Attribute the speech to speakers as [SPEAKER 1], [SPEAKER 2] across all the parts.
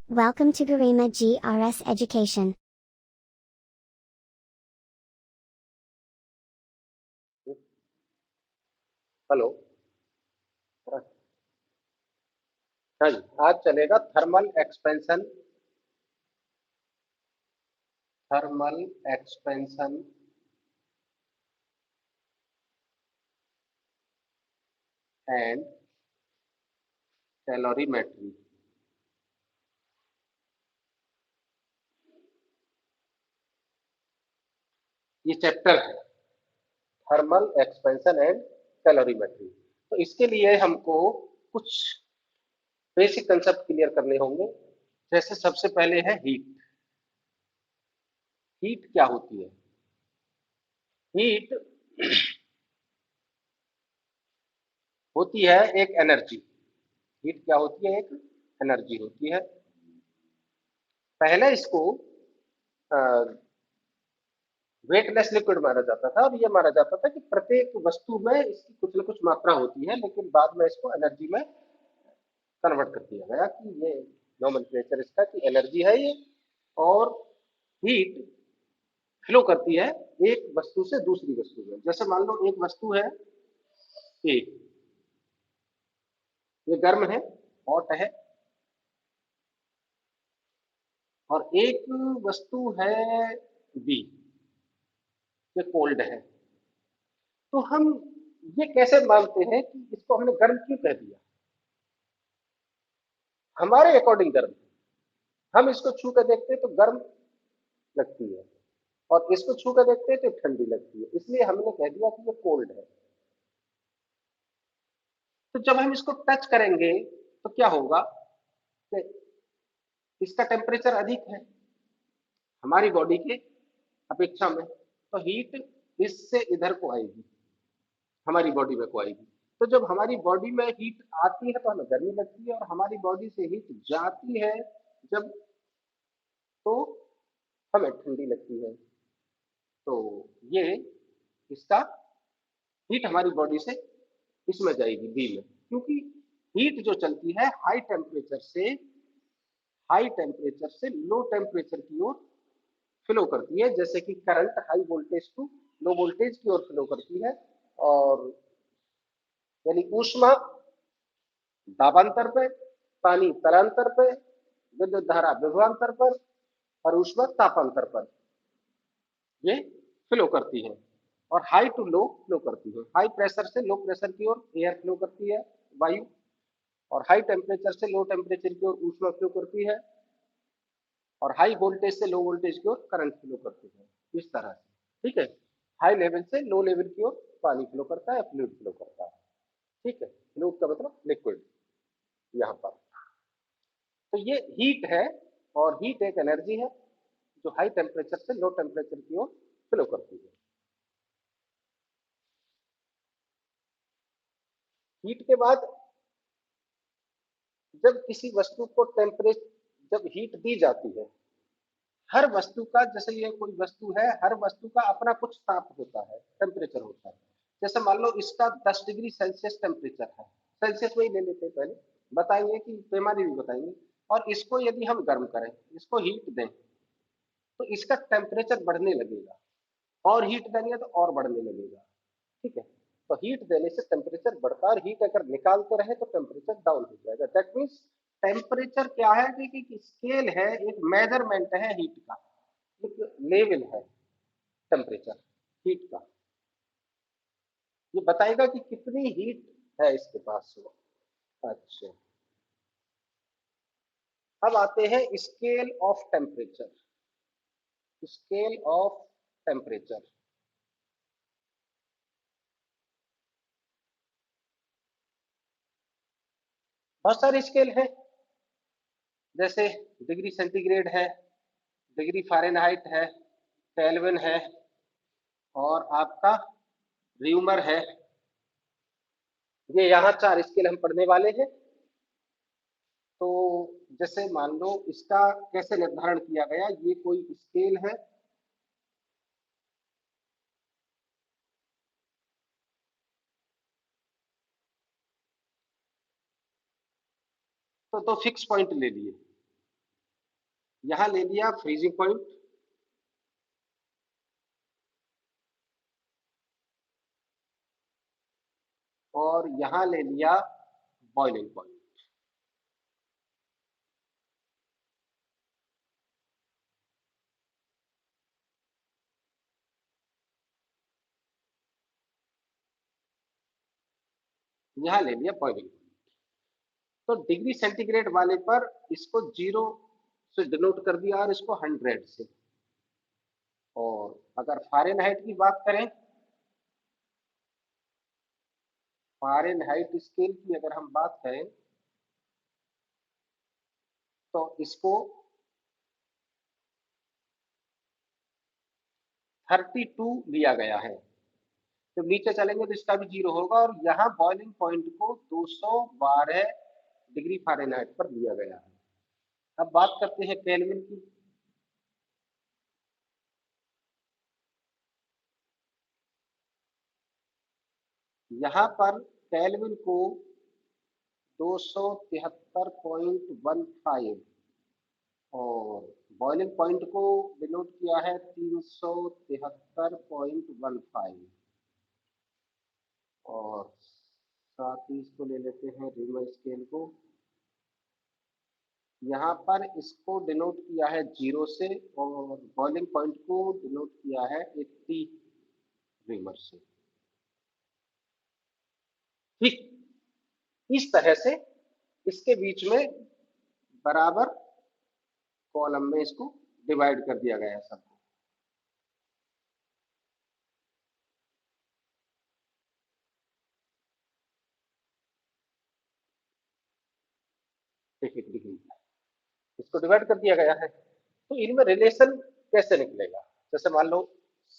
[SPEAKER 1] Welcome to Garima GRS Education.
[SPEAKER 2] Hello. हाँ जी, आज चलेगा थर्मल एक्सपेंशन एंड कैलोरीमेट्री। ये चैप्टर है थर्मल एक्सपेंशन एंड कैलोरीमेट्री। तो इसके लिए हमको कुछ बेसिक कंसेप्ट क्लियर करने होंगे। जैसे सबसे पहले है हीट। हीट क्या होती है? हीट होती है एक एनर्जी। हीट क्या होती है? एक एनर्जी होती है। पहले इसको वेटलेस लिक्विड माना जाता था और ये माना जाता था कि प्रत्येक वस्तु में इसकी कुछ न कुछ मात्रा होती है, लेकिन बाद में इसको एनर्जी में कन्वर्ट कर दिया गया कि ये नोमेनक्लेचर इसका कि एनर्जी है ये। और हीट फ्लो करती है एक वस्तु से दूसरी वस्तु में। जैसे मान लो एक वस्तु है ए, ये गर्म है, हॉट है, और एक वस्तु है बी, ये कोल्ड है। तो हम ये कैसे मानते हैं कि इसको हमने गर्म क्यों कह दिया? हमारे अकॉर्डिंग गर्म। हम इसको छू कर देखते हैं तो गर्म लगती है, और इसको छू कर देखते हैं तो ठंडी लगती है, इसलिए हमने कह दिया कि ये कोल्ड है। तो जब हम इसको टच करेंगे तो क्या होगा कि इसका टेम्परेचर अधिक है हमारी बॉडी के अपेक्षा में, तो हीट इससे इधर को आएगी, हमारी बॉडी में को आएगी। तो जब हमारी बॉडी में हीट आती है तो हमें गर्मी लगती है, और हमारी बॉडी से हीट जाती है जब, तो हमें ठंडी लगती है। तो ये इसका हीट हमारी बॉडी से इसमें जाएगी बी में, क्योंकि हीट जो चलती है हाई टेम्परेचर से लो टेम्परेचर की ओर फ्लो करती है। जैसे कि current high voltage to low voltage की ओर फ्लो करती है, और यानी ऊष्मा दाबांतर पे, पानी तलांतर पे, विद्युत धारा विभवांतर पर, और ऊष्मा तापांतर पर ये फ्लो करती है। और हाई टू लो फ्लो करती है। हाई प्रेशर से लो प्रेशर की ओर एयर फ्लो करती है, वायु। और हाई टेम्परेचर से लो टेम्परेचर की ओर ऊष्मा फ्लो करती है, और हाई वोल्टेज से लो वोल्टेज की ओर करंट फ्लो करती है, इस तरह से। ठीक है। हाई लेवल से लो लेवल की ओर पानी फ्लो करता है, फ्लूइड फ्लो करता है। ठीक है, फ्लूइड का मतलब लिक्विड यहाँ पर। तो ये हीट है, और हीट एक एनर्जी है जो हाई टेम्परेचर से लो टेम्परेचर की ओर फ्लो करती है। हीट के बाद जब किसी वस्तु को टेम्परेचर, जब हीट दी जाती है, हर वस्तु का, जैसे ये कोई वस्तु है, हर वस्तु का अपना कुछ ताप होता है, टेम्परेचर होता है। जैसे मान लो इसका 10 डिग्री सेल्सियस टेम्परेचर है, सेल्सियस में ही ले लेते हैं, पहले बताएंगे कि पैमाने भी बताएंगे। और इसको यदि हम गर्म करें, इसको हीट दें, तो इसका टेम्परेचर बढ़ने लगेगा, और हीट देंगे तो और बढ़ने लगेगा। ठीक है। तो हीट देने से टेम्परेचर बढ़ता है, और हीट अगर निकालते रहे तो टेम्परेचर डाउन हो जाएगा। दैट मीन्स टेम्परेचर क्या है कि स्केल है, एक मेजरमेंट है हीट का, एक लेवल है टेम्परेचर हीट का। ये बताएगा कि कितनी हीट है इसके पास में। अच्छा, अब आते हैं scale of temperature. Scale of temperature बहुत सारे स्केल है। जैसे डिग्री सेंटीग्रेड है, डिग्री फ़ारेनहाइट है, केल्विन है, और आपका र्यूमर है। ये यहाँ 4 स्केल हम पढ़ने वाले हैं। तो जैसे मान लो इसका कैसे निर्धारण किया गया, ये कोई स्केल है। तो फिक्स पॉइंट ले लिए, यहां ले लिया फ्रीजिंग पॉइंट, और यहां ले लिया बॉइलिंग पॉइंट। यहां ले लिया बॉइलिंग पॉइंट। तो डिग्री सेंटीग्रेड वाले पर इसको 0 से डिनोट कर दिया और इसको 100 से। और अगर फ़ारेनहाइट की बात करें, फ़ारेनहाइट स्केल की अगर हम बात करें तो इसको 32 लिया गया है। तो नीचे चलेंगे तो इसका भी 0 होगा, और यहाँ बॉइलिंग पॉइंट को 212 डिग्री फ़ारेनहाइट पर लिया गया है। अब बात करते हैं केल्विन की। यहाँ पर केल्विन को 273.15 और बॉइलिंग पॉइंट को डिनोट किया है 373.15, और साथ ही इसको ले लेते हैं रिमर स्केल को। यहाँ पर इसको डिनोट किया है 0 से, और बॉइलिंग पॉइंट को डिनोट किया है 80 रिमर से। ठीक इस तरह से इसके बीच में बराबर कॉलम में इसको डिवाइड कर दिया गया है सबको। एक डिग्री इसको डिवाइड कर दिया गया है। तो इनमें रिलेशन कैसे निकलेगा? जैसे मान लो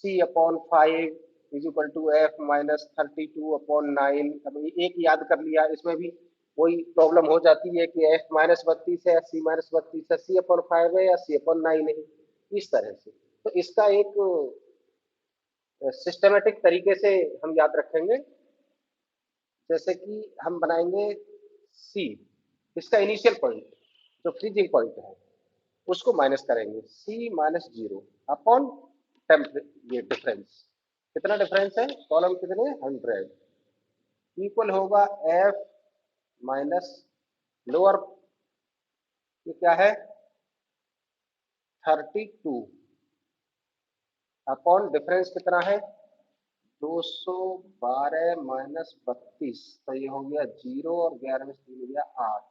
[SPEAKER 2] C/5 is equal to F-32/9। अब एक याद कर लिया, इसमें भी वही प्रॉब्लम हो जाती है कि F-32 है या C-32 है, C/5 है या C/9 है, इस तरह से। तो इसका एक सिस्टमेटिक तरीके से हम याद रखेंगे। जैसे कि हम बनाएंगे C, इसका इनिशियल पॉइंट जो फ्रीजिंग पॉइंट है उसको माइनस करेंगे, C-0 अपॉन ये डिफरेंस। कितना डिफरेंस है? कॉलम कितने? 100 इक्वल होगा F माइनस लोअर, ये क्या है? 32 अपॉन डिफरेंस कितना है? 212 माइनस 32, तो ये हो गया 0, और 11 में 3 हो गया 8,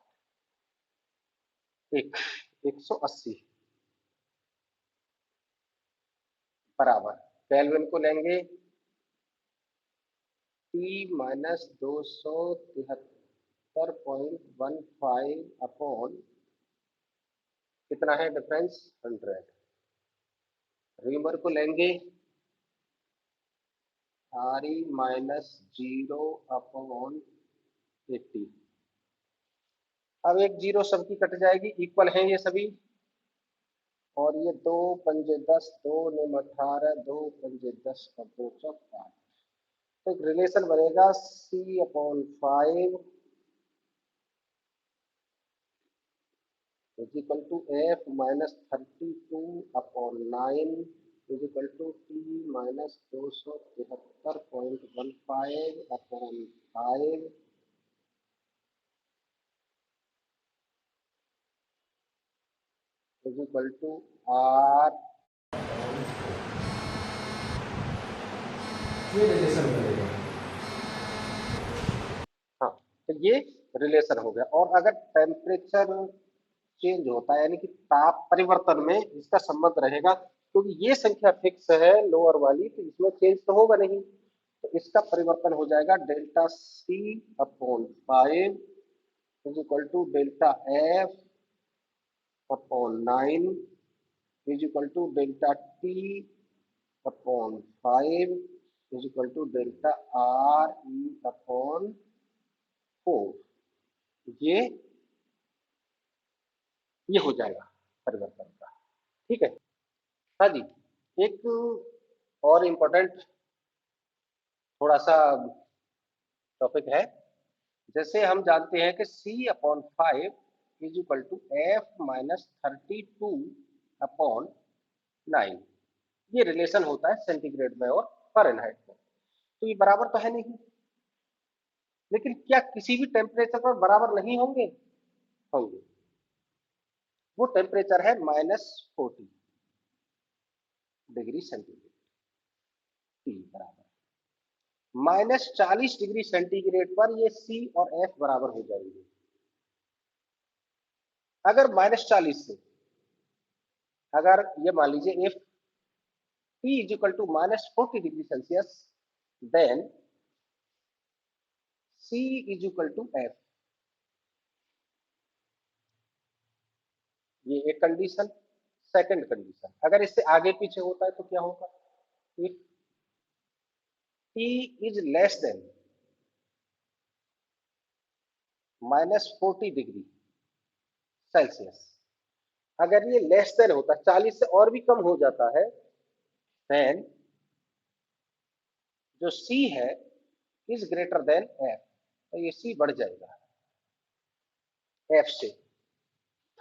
[SPEAKER 2] 180 बराबर। केल्विन को लेंगे T-273.15 अपॉन कितना है डिफरेंस? 100। रीमर को लेंगे RE-0 अपॉन 80। अब एक 0 सबकी कट जाएगी, इक्वल है ये सभी, और ये 2 पंजे 10, 2 ने 18, 2 पंजे 10 और 2 चौक 8। तो एक रिलेशन बनेगा C/5 is equal to F minus 32/9 is equal to T minus 273.15 upon 5 is equal to R। ये रिलेशन बनेगा। हाँ, तो ये रिलेशन हो गया। और अगर टेम्परेचर चेंज होता है, यानी कि ताप परिवर्तन में इसका संबंध रहेगा, क्योंकि ये संख्या फिक्स है लोअर वाली, तो इसमें चेंज तो होगा नहीं, तो इसका परिवर्तन हो जाएगा delta C/5 is equal to delta F/9 is equal to delta T/5 is equal to delta RE/4। ये हो जाएगा परिवर्तन का। ठीक है। हाँ जी, एक और इम्पोर्टेंट थोड़ा सा टॉपिक है। जैसे हम जानते हैं कि C/5 is equal to F minus 32/9। ये रिलेशन होता है सेंटीग्रेड में और फ़ारेनहाइट में। तो ये बराबर तो है नहीं, लेकिन क्या किसी भी टेम्परेचर पर बराबर नहीं होंगे? होंगे। वो टेम्परेचर है -40 डिग्री सेंटीग्रेड। टी बराबर -40 डिग्री सेंटीग्रेड पर ये सी और एफ बराबर हो जाएंगे। अगर -40 से, अगर ये मान लीजिए if T is equal to -40 degree Celsius, then C is equal to F. ये एक कंडीशन। सेकंड कंडीशन, अगर इससे आगे पीछे होता है तो क्या होगा? If T is less then -40 degree Celsius, अगर ये लेस देन होता, 40 से और भी कम हो जाता है, देन जो सी है इज ग्रेटर देन एफ, तो ये सी बढ़ जाएगा एफ से।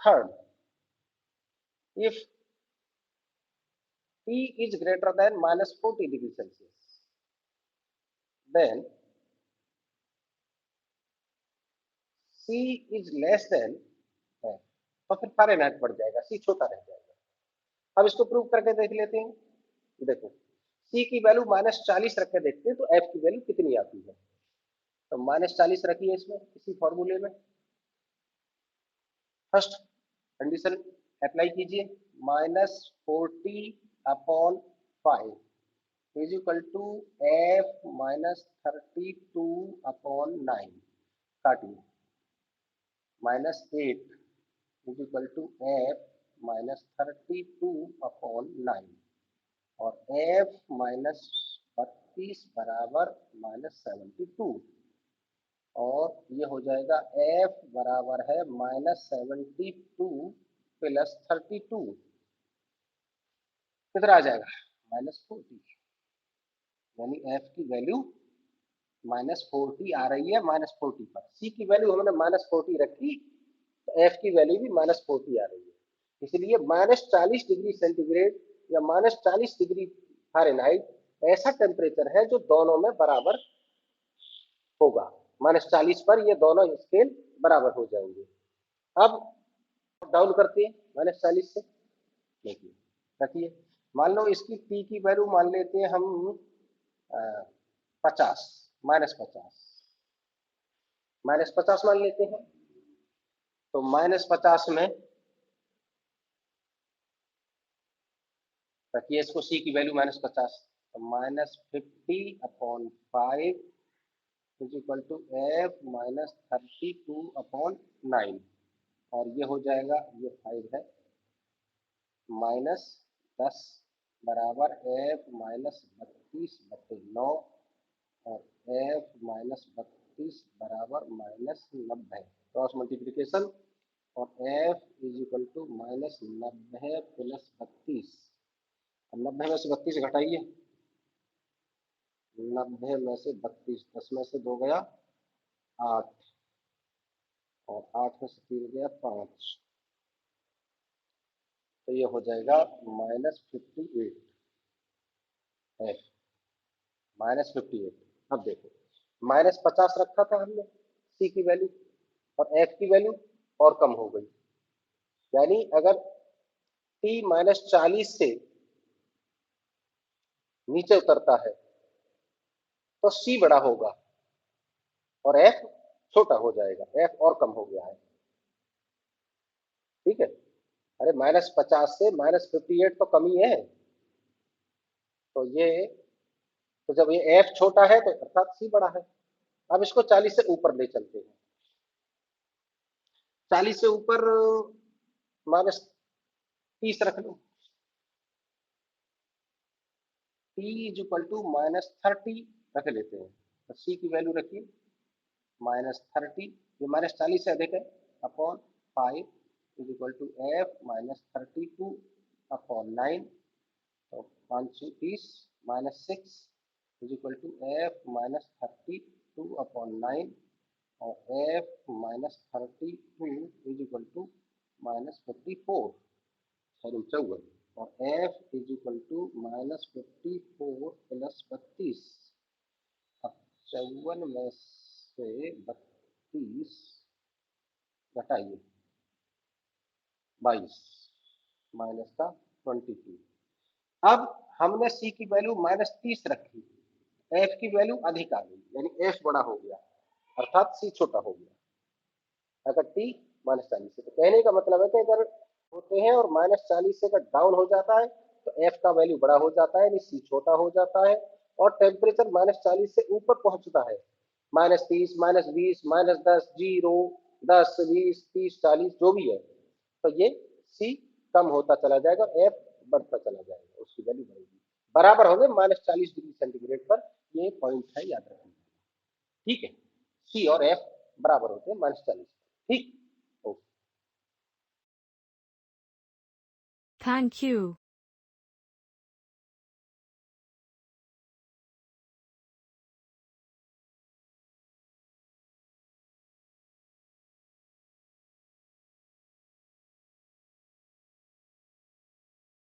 [SPEAKER 2] Third, if T is greater than -40 degree Celsius, then C is less than F, तो फिर फ़ारेनहाइट बढ़ जाएगा, सी छोटा रह जाएगा। अब इसको प्रूव करके देख लेते हैं। देखो, सी की वैल्यू -40 रख के देखते हैं तो एफ की वैल्यू कितनी आती है। तो -40 रखिए इसमें, इसी फॉर्मूले में। फर्स्ट कंडीशन अप्लाई कीजिए, -40/5 इज इक्वल टू एफ -32/9। काटिए, -8 इज इक्वल टू एफ -32/9 और एफ -32 बराबर -72, और ये हो जाएगा एफ बराबर है -72 प्लस 32, कितना आ जाएगा? -40। यानी एफ की वैल्यू -40 आ रही है। -40 पर सी की वैल्यू हमने -40 रखी, तो एफ की वैल्यू भी -40 आ रही है। इसलिए -40 डिग्री सेंटीग्रेड या -40 डिग्री फ़ारेनहाइट ऐसा टेम्परेचर है जो दोनों में बराबर होगा। -40 पर ये दोनों स्केल बराबर हो जाएंगे। अब डाउन करते हैं -40 से। देखिए, रखिए, मान लो इसकी टी की वैल्यू मान लेते हैं हम 50, -50 मान लेते हैं। तो -50 में रखिए इसको, सी की वैल्यू -50, तो -50/5 इज इक्वल टू एफ -32/9, और ये हो जाएगा, ये 5 है, -10 बराबर एफ -32/9 और एफ -32 बराबर -90, क्रॉस मल्टीप्लीकेशन, और F is equal to -90 plus 32। अब 90 में से 32 घटाइए, 90 में से 32, 10 में से 2 गया 8, और 8 में से 3 गया 5, तो ये हो जाएगा -58 एफ, -58। अब देखो, -50 रखा था हमने सी की वैल्यू, और एफ की वैल्यू और कम हो गई। यानी अगर टी -40 से नीचे उतरता है तो सी बड़ा होगा और एफ छोटा हो जाएगा, एफ और कम हो गया है। ठीक है, अरे -50 से -58 तो कमी है। तो ये, तो जब ये एफ छोटा है तो अर्थात सी बड़ा है। अब इसको 40 से ऊपर ले चलते हैं। 40 से ऊपर -30 रख लो, टी इज इक्वल टू -30 रख लेते हैं। तो सी की वैल्यू रखिए -30, ये -40 से अधिक है, upon 5 is equal to F -32/9, तो 530 -6 इज इक्वल टू एफ -32/9, और एफ -32 इज इक्वल टू -54, 54, और F is equal to -54 plus 32। अब 54 में से 32 घटाइए 22 माइनस का 23। अब हमने सी की वैल्यू -30 रखी, एफ की वैल्यू अधिक आ गई, यानी एफ बड़ा हो गया अर्थात सी छोटा हो गया। अगर टी -40 है तो कहने का मतलब है कि अगर होते हैं और -40 से अगर डाउन हो जाता है तो एफ का वैल्यू बड़ा हो जाता है, यानी सी छोटा हो जाता है। और टेम्परेचर -40 से ऊपर पहुंचता है, -30, -20, -10, 0, 10, 20, 30, 40 जो भी है, तो ये सी कम होता चला जाएगा और एफ बढ़ता चला जाएगा, उसकी वैल्यू बढ़ेगी। बराबर होंगे -40 डिग्री सेंटीग्रेड पर, ये पॉइंट है, याद रखना। ठीक है, सी और एफ बराबर होते हैं -40। ठीक। ओके।
[SPEAKER 3] Thank you.